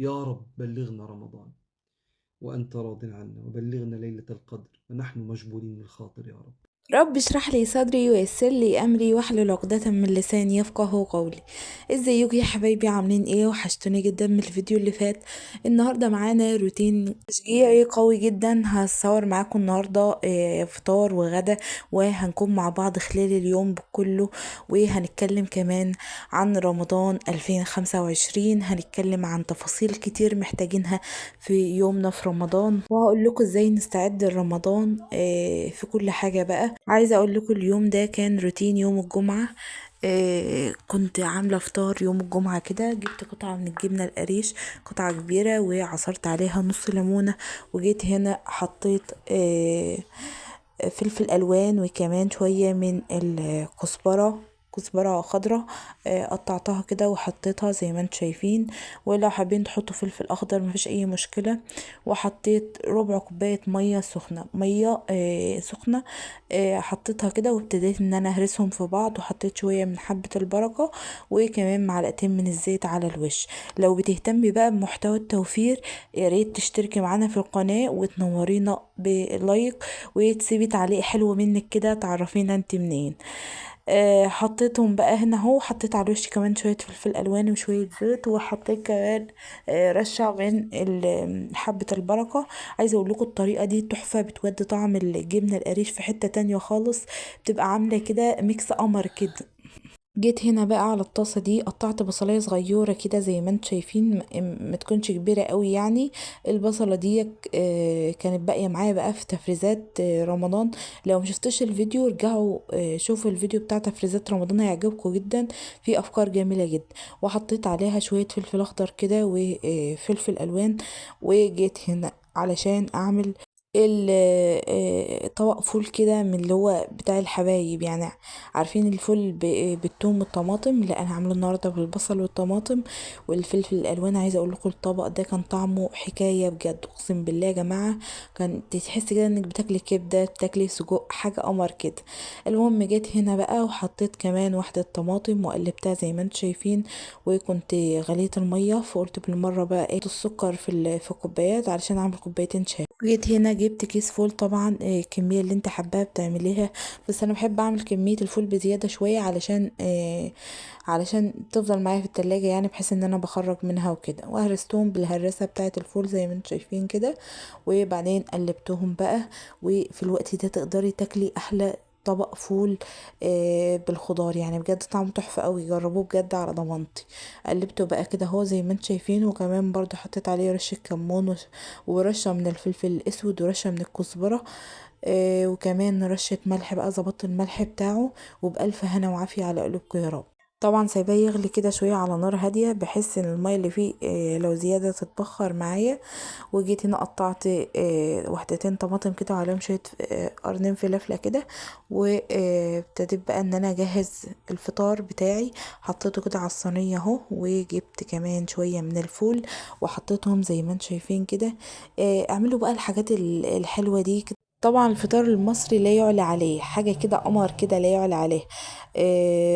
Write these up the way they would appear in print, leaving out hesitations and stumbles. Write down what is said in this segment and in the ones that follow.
يا رب بلغنا رمضان وأنت راض عنا، وبلغنا ليلة القدر ونحن مجبورين الخاطر يا رب. رب اشرح لي صدري ويسر لي امري واحلل عقدة من لساني يفقه قولي. ازيكم يا حبايبي؟ عاملين ايه؟ وحشتوني جدا من الفيديو اللي فات. النهارده معانا روتين تشجيعي قوي جدا، هصور معاكم النهارده فطار وغدا، وهنكون مع بعض خلال اليوم كله. وهنتكلم كمان عن رمضان 2025، هنتكلم عن تفاصيل كتير محتاجينها في يومنا في رمضان، وهقول لكم ازاي نستعد لرمضان في كل حاجة. بقى عايزة اقول لكم اليوم ده كان روتين يوم الجمعة. كنت عاملة فطار يوم الجمعة كده، جبت قطعة من الجبنة القريش، قطعة كبيرة، وعصرت عليها نص ليمونة، وجيت هنا حطيت فلفل الوان، وكمان شوية من الكزبرة، كزبرة خضراء. قطعتها كده وحطيتها زي ما انتم شايفين. ولو حابين تحطوا فلفل اخضر مفيش اي مشكلة. وحطيت ربع كوباية مية سخنة، مية سخنة. حطيتها كده وابتديت ان انا اهرسهم في بعض، وحطيت شوية من حبة البركة، وكمان معلقتين من الزيت على الوش. لو بتهتمي بقى بمحتوى التوفير، يا ريت تشتركي معانا في القناة وتنورينا بلايك، وتسيبي تعليق حلو منك كده تعرفينا انت منين. حطيتهم بقى هنا اهو، حطيت على الوش كمان شوية فلفل الوان وشوية زيت، وحطيت كمان رشة من حبة البركة. عايزة اقول لكم الطريقة دي تحفة، بتودي طعم الجبنة القريش في حتة تانية خالص، بتبقى عاملة كده ميكس قمر كده. جيت هنا بقى على الطاسة دي، قطعت بصلاية صغيرة كده زي ما انتم شايفين، ما تكونش كبيرة قوي يعني. البصلة دي كانت باقية معايا بقى في تفريزات رمضان. لو مشفتش الفيديو ارجعوا شوفوا الفيديو بتاع تفريزات رمضان، هيعجبكم جدا، في افكار جميلة جدا. وحطيت عليها شوية فلفل اخضر كده وفلفل الوان. وجيت هنا علشان اعمل طبق فول كده من اللي هو بتاع الحبايب يعني. عارفين الفول بالثوم والطماطم؟ لا، انا عامله النهارده بالبصل والطماطم والفلفل الالوان. عايزه اقول لكم الطبق ده كان طعمه حكايه بجد، اقسم بالله يا جماعه. كان تحسي كده انك بتاكلي كبده، بتاكلي سجق، حاجه قمر كده. المهم جيت هنا بقى وحطيت كمان واحده طماطم وقلبتها زي ما انتم شايفين. وكنت غليت الميه، فقلت بالمره بقى ايه السكر في الكوبايات علشان اعمل كوبايتين شاي. جيت هنا جبت كيس فول، طبعا الكميه اللي انت حباها بتعمليها، بس انا بحب اعمل كميه الفول بزياده شويه علشان تفضل معايا في التلاجة يعني، بحيث ان انا بخرج منها وكده. وهرستهم بالهرسه بتاعه الفول زي ما انتم شايفين كده. وبعدين قلبتهم بقى. وفي الوقت ده تقدري تاكلي احلى طبق فول بالخضار يعني، بجد طعمه تحفه قوي، جربوه بجد على ضمانتي. قلبته بقى كده اهو زي ما انتم شايفين، وكمان برضو حطيت عليه رشه كمون ورشه من الفلفل الاسود ورشه من الكزبره. وكمان رشة ملح بقى، ظبطت الملح بتاعه. وبألف هنا وعافية على قلوبكم يا رب. طبعا سايباه يغلي كده شوية على نار هادية، بحيث ان المية اللي فيه لو زيادة تتبخر معايا. وجيت هنا قطعت وحدتين طماطم كده، وعليهم شوية قرنين فلفلة كده. وابتديت بقى ان انا اجهز الفطار بتاعي. حطيته كده على الصينية اهو، وجبت كمان شوية من الفول وحطيتهم زي ما انتم شايفين كده. اعملوا بقى الحاجات الحلوة دي. طبعا الفطار المصري لا يعلى عليه، حاجة كده قمر كده لا يعلى عليه.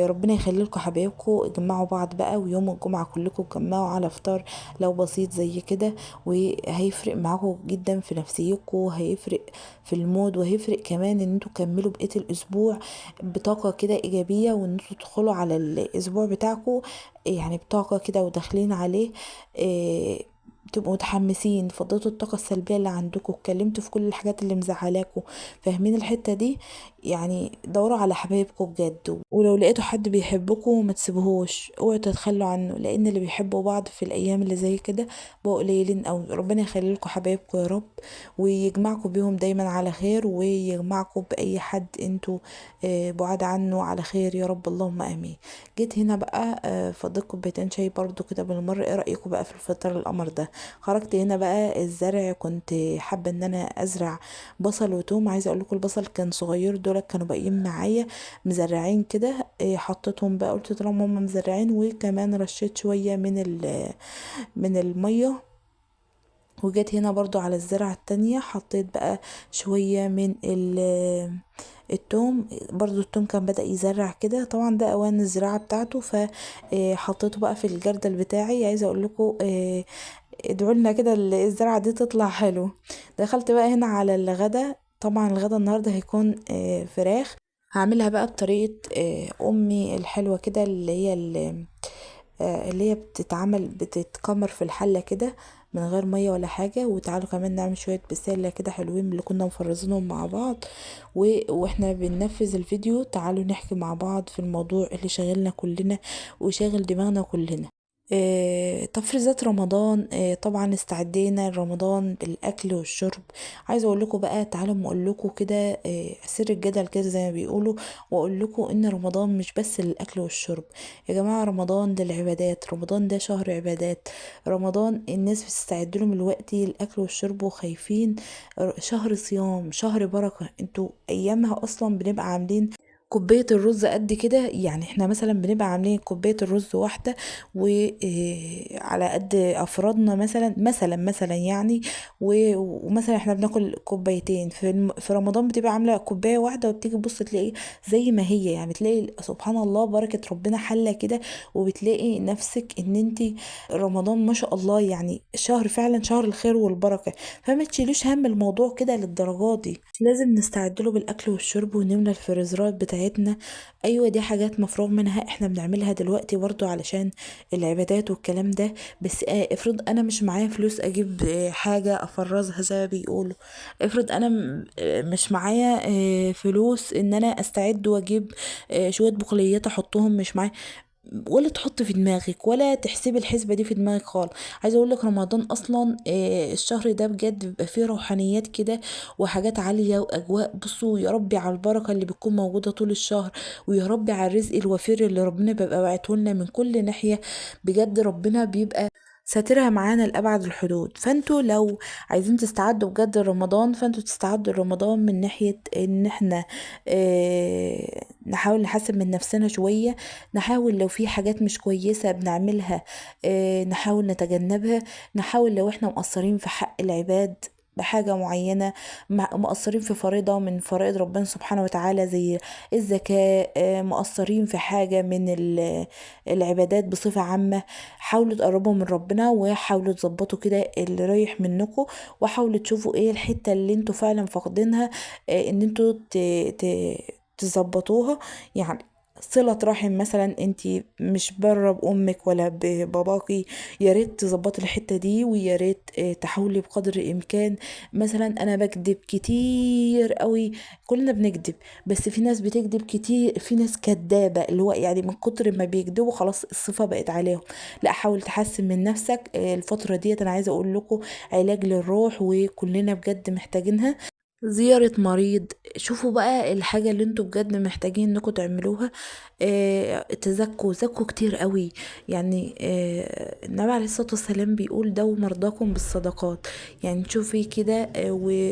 ربنا يخلي لكم حبايبكم، اجمعوا بعض بقى، ويوم الجمعة كلكم اتجمعوا على فطار لو بسيط زي كده. وهيفرق معاكم جدا في نفسيتكم، وهيفرق في المود، وهيفرق كمان ان انتوا تكملوا بقية الاسبوع بطاقة كده ايجابية، وان انتوا تدخلوا على الاسبوع بتاعكم يعني بطاقة كده وداخلين عليه. آه، تبقوا متحمسين، فضيتوا الطاقة السلبية اللي عندكم، اتكلمتوا في كل الحاجات اللي مزعلاكم. فاهمين الحتة دي؟ يعني دوروا على حبايبكم بجد، ولو لقيتوا حد بيحبكم ما تسيبوهوش، اوعوا تتخلوا عنه، لان اللي بيحبوا بعض في الايام اللي زي كده بقوا قليلين اوي. ربنا يخلي لكم حبايبكم يا رب، ويجمعكم بيهم دايما على خير، ويجمعكم باي حد انتوا بعاد عنه على خير يا رب، اللهم امين. جيت هنا بقى فضيت كوبايتين شاي برضو كده بالمره. ايه رايكم بقى في الفطار القمر ده؟ خرجت هنا بقى الزرع، كنت حابه ان انا ازرع بصل وتوم. عايزه اقول لكم البصل كان صغير، دول كانوا باقيين معايا مزرعين كده. حطيتهم بقى، قلت طالما هم مزرعين، وكمان رشيت شويه من الميه. وجيت هنا برضو على الزرعة التانية، حطيت بقى شوية من التوم. برضو التوم كان بدأ يزرع كده، طبعا ده اوان الزراعة بتاعته، فحطيته بقى في الجردل بتاعي. عايزة اقول لكم ادعوا لنا كده الزرعة دي تطلع حلو. دخلت بقى هنا على الغدا. طبعا الغدا النهاردة هيكون فراخ. هعملها بقى بطريقة امي الحلوة كده، اللي هي بتتعمل بتتكمر في الحلة كده من غير مية ولا حاجة. وتعالوا كمان نعمل شوية بسلة كده حلوين اللي كنا مفرزينهم مع بعض. واحنا بننفذ الفيديو تعالوا نحكي مع بعض في الموضوع اللي شاغلنا كلنا وشاغل دماغنا كلنا. تفريزات رمضان. طبعا استعدينا لرمضان بالاكل والشرب. عايزه اقول لكم بقى، تعالوا اقول لكم كده سر الجدل كده زي ما بيقولوا، واقول لكم ان رمضان مش بس للاكل والشرب يا جماعه. رمضان ده العبادات، رمضان ده شهر عبادات. رمضان الناس بتستعد له من الوقت الاكل والشرب وخايفين. شهر صيام، شهر بركه. انتوا ايامها اصلا بنبقى عاملين كوباية الرز قد كده. يعني احنا مثلا بنبقى عاملين كوباية الرز واحدة وعلى قد افرادنا، مثلا يعني. ومثلا احنا بناكل كوبايتين في رمضان بتبقى عاملة كوباية واحدة، وبتيجي تبص تلاقي زي ما هي، يعني بتلاقي سبحان الله بركة ربنا حلة كده. وبتلاقي نفسك ان انتي رمضان ما شاء الله يعني شهر فعلا شهر الخير والبركة. فما تشيلوش هم الموضوع كده للدرجات دي. لازم نستعد له بالاكل والشرب ونملى الفريزرات بتاعتنا. ايوه دي حاجات مفروغ منها احنا بنعملها دلوقتي برضو علشان العبادات والكلام ده. بس افرض انا مش معايا فلوس اجيب حاجة افرزها زي ما بيقولوا. افرض انا مش معايا فلوس ان انا استعد واجيب شوية بقوليات احطهم، مش معايا. ولا تحط في دماغك ولا تحسبي الحسبة دي في دماغك خالص. عايزة اقول لك رمضان اصلا الشهر ده بجد بيبقى فيه روحانيات كده وحاجات عالية واجواء. بصوا يا ربي على البركة اللي بتكون موجودة طول الشهر، ويا ربي على الرزق الوفير اللي ربنا بيبقى باعته لنا من كل ناحية. بجد ربنا بيبقى ساترها معانا لأبعد الحدود. فانتوا لو عايزين تستعدوا بجد رمضان، فانتوا تستعدوا رمضان من ناحية ان احنا نحاول نحسن من نفسنا شوية. نحاول لو في حاجات مش كويسة بنعملها نحاول نتجنبها. نحاول لو احنا مقصرين في حق العباد بحاجة معينة، مقصرين في فريضة من فرائض ربنا سبحانه وتعالى زي الزكاة، مقصرين في حاجة من العبادات بصفة عامة. حاولوا تقربوا من ربنا وحاولوا تظبطوا كده اللي رايح منكم. وحاولوا تشوفوا ايه الحتة اللي انتوا فعلا فاقدينها، ان انتوا تظبطوها. يعني صلة رحم مثلا انتي مش بره بأمك ولا بباباكي، يا ريت تظبطي الحتة دي. ويا ريت تحاولي بقدر الإمكان. مثلا أنا بكذب كتير قوي، كلنا بنكذب، بس في ناس بتكذب كتير، في ناس كدابة اللي هو يعني من كتر ما بيكذبوا خلاص الصفة بقت عليهم. لا حاول تحسن من نفسك الفترة ديت. أنا عايزة أقول لكم علاج للروح وكلنا بجد محتاجينها. زيارة مريض. شوفوا بقى الحاجة اللي انتوا بجد محتاجين انكم تعملوها. زكوا كتير قوي. يعني النبي عليه الصلاة والسلام بيقول داووا مرضاكم بالصدقات. يعني تشوفي كده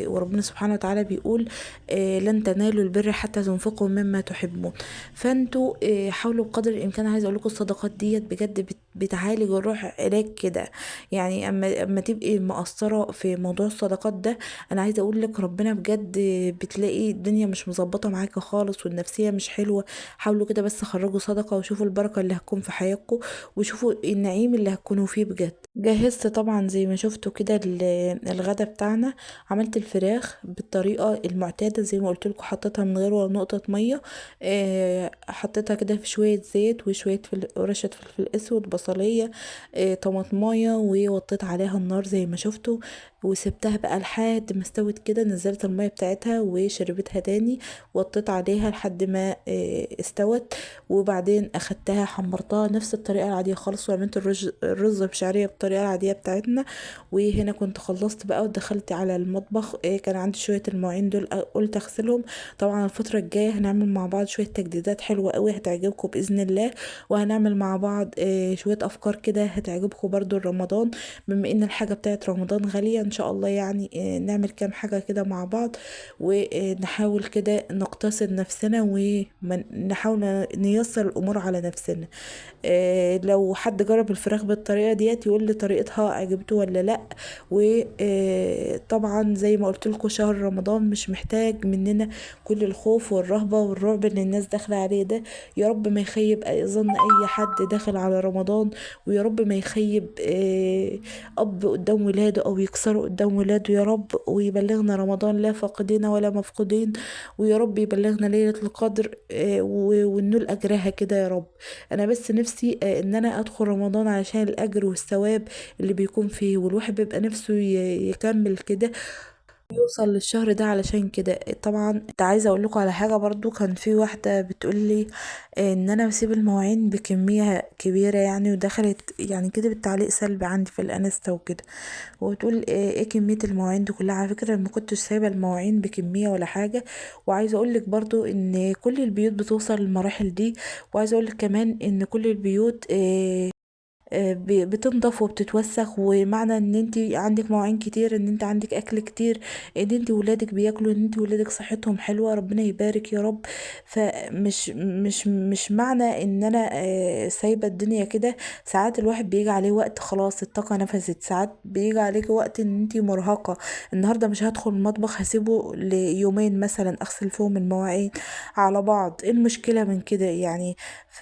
وربنا سبحانه وتعالى بيقول لن تنالوا البر حتى تنفقوا مما تحبون. فانتوا حاولوا بقدر الامكان. عايزه اقول لكم الصدقات ديت بجد بتعالج الروح علاج كده. يعني اما تبقي مقصره في موضوع الصدقات ده، انا عايزه اقول لك ربنا بجد بتلاقي الدنيا مش مظبطه معاكي خالص والنفسيه مش حلوه. حاولوا كده بس خرجوا صدقه وشوفوا البركه اللي هتكون في حياتكم، وشوفوا النعيم اللي هتكونوا فيه بجد. جهزت طبعا زي ما شفتوا كده الغدا بتاعنا. عملت الفراخ بالطريقه المعتاده زي ما قلت لكم، حطيتها من غير ولا نقطه ميه. حطيتها كده في شويه زيت وشويه رشه فلفل اسود، بصليه، طماطمايه، ووطيت عليها النار زي ما شفتوا. وسبتها بقى لحد ما استوت كده. نزلت المية بتاعتها وشربتها تاني. وطيت عليها لحد ما استوت. وبعدين اخدتها حمرتها نفس الطريقة العادية خالص، وعملت الرز بشعرية بالطريقة العادية بتاعتنا. وهنا كنت خلصت بقى ودخلت على المطبخ. كان عندي شوية المواعين دول قلت اغسلهم. طبعا الفترة الجاية هنعمل مع بعض شوية تجديدات حلوة قوي هتعجبكم بإذن الله. وهنعمل مع بعض شوية افكار كده هتعجبكم برضو رمضان، بما ان الحاجة بتاعت رمضان غالية ان شاء الله. يعني نعمل كام حاجة كده مع بعض ونحاول كده نقتصد نفسنا ونحاول نيسر الامور على نفسنا. لو حد جرب الفراخ بالطريقة ديت يقول لي طريقتها عجبته ولا لا. وطبعا زي ما قلت لكم شهر رمضان مش محتاج مننا كل الخوف والرهبة والرعب اللي الناس داخلة عليه ده. يا رب ما يخيب ظن اي حد داخل على رمضان رمضان، ويا رب ما يخيب اب قدام ولاده او يكسره قدام ولاده يا رب، ويبلغنا رمضان لا فاقدين ولا مفقودين، ويا رب يبلغنا ليلة القدر وننول اجرها كده يا رب. انا بس نفسي ان انا ادخل رمضان عشان الاجر والثواب اللي بيكون فيه، والواحد بيبقى نفسه يكمل كده يوصل للشهر ده. علشان كده طبعا انت عايزه اقول لكم على حاجه برضو، كان في واحده بتقول لي ان انا بسيب المواعين بكميه كبيره يعني، ودخلت يعني كده بالتعليق سلبي عندي في الانستا وكده، وبتقول ايه كميه المواعين دي كلها. على فكره ما كنتش سايبه المواعين بكميه ولا حاجه، وعايزه اقول لك برضو ان كل البيوت بتوصل للمراحل دي، وعايزه اقول لك كمان ان كل البيوت بتنضف وبتتوسخ، ومعنى ان انت عندك مواعين كتير ان انت عندك اكل كتير، ان انت ولادك بياكلوا، ان انت ولادك صحتهم حلوة، ربنا يبارك يا رب. فمش معنى ان انا سايبة الدنيا كده. ساعات الواحد بيجي عليه وقت خلاص الطاقة نفذت، ساعات بيجي عليك وقت ان انت مرهقة، النهاردة مش هدخل المطبخ هسيبه ليومين مثلا اغسل فيهم المواعين على بعض. ايه المشكلة من كده يعني؟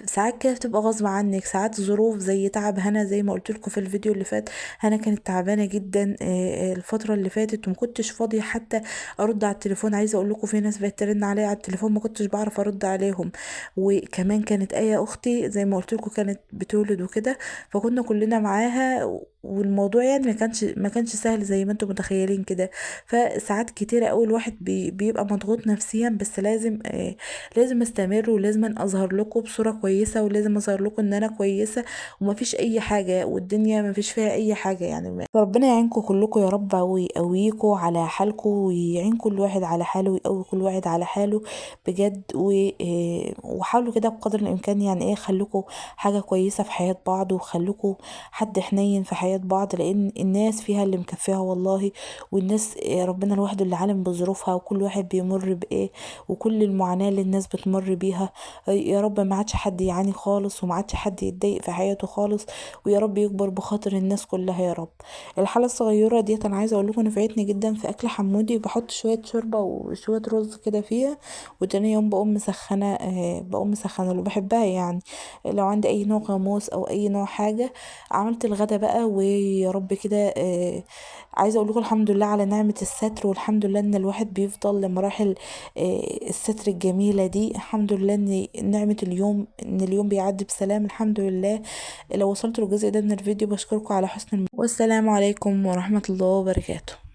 ساعات كده بتبقى غصب عنك، ساعات ظروف زي تعب هنا زي ما قلت لكم في الفيديو اللي فات. هنا كانت تعبانه جدا الفتره اللي فاتت، وما كنتش فاضيه حتى ارد على التليفون. عايزه اقول لكم في ناس بقت ترن عليا على التليفون ما كنتش بعرف ارد عليهم. وكمان كانت اختي زي ما قلت لكم كانت بتولد وكده، فكنا كلنا معاها، والموضوع يعني ما كانش سهل زي ما انتم متخيلين كده. فساعات كتيرة قوي الواحد بيبقى مضغوط نفسيا، بس لازم استمر، ولازم اظهر لكم بصورة كويسة، ولازم اظهر لكم ان انا كويسة ومفيش اي حاجة، والدنيا مفيش فيها اي حاجة يعني. فربنا يعينكم كلكم يا رب، ويقويكم على حالكم، ويعين كل واحد على حاله، ويقوي كل واحد على حاله بجد. وحاولوا كده بقدر الامكان يعني ايه خلوكوا حاجة كويسة في حياة بعض، وخلوكوا حد حنين في حياة بعض، لان الناس فيها اللي مكفيها والله. والناس ربنا لوحده اللي عالم بظروفها، وكل واحد بيمر بايه، وكل المعاناة اللي الناس بتمر بيها. يا رب ما عادش حد يعاني خالص، وما عادش حد يتضايق في حياته خالص، ويا رب يكبر بخاطر الناس كلها يا رب. الحالة الصغيرة ديت انا عايزة اقول لكم نفعتني جدا في اكل حمودي. بحط شوية شوربة وشوية رز كده فيها، وتاني يوم بقوم مسخنة اللي بحبها يعني. لو عندي اي نوع غاموس او اي نوع حاجة. عملت الغدا بقى ويا رب كده عايزة اقول لكم الحمد لله على نعمة الستر، والحمد لله ان الواحد بيفضل لمراحل الستر الجميلة دي. الحمد لله ان نعمة اليوم بيعدي بسلام الحمد لله. لو وصلت للجزء ده من الفيديو بشكركم على حسن والسلام عليكم ورحمة الله وبركاته.